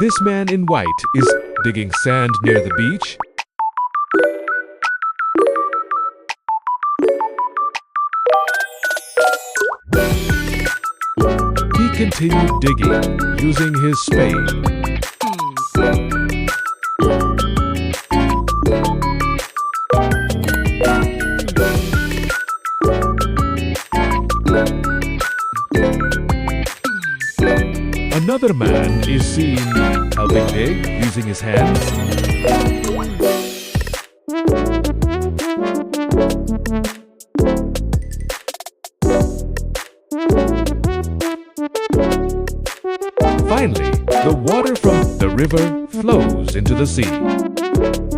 This man in white is digging sand near the beach. He continued digging using his spade. Another man is seen helping dig using his hands. Finally, the water from the river flows into the sea.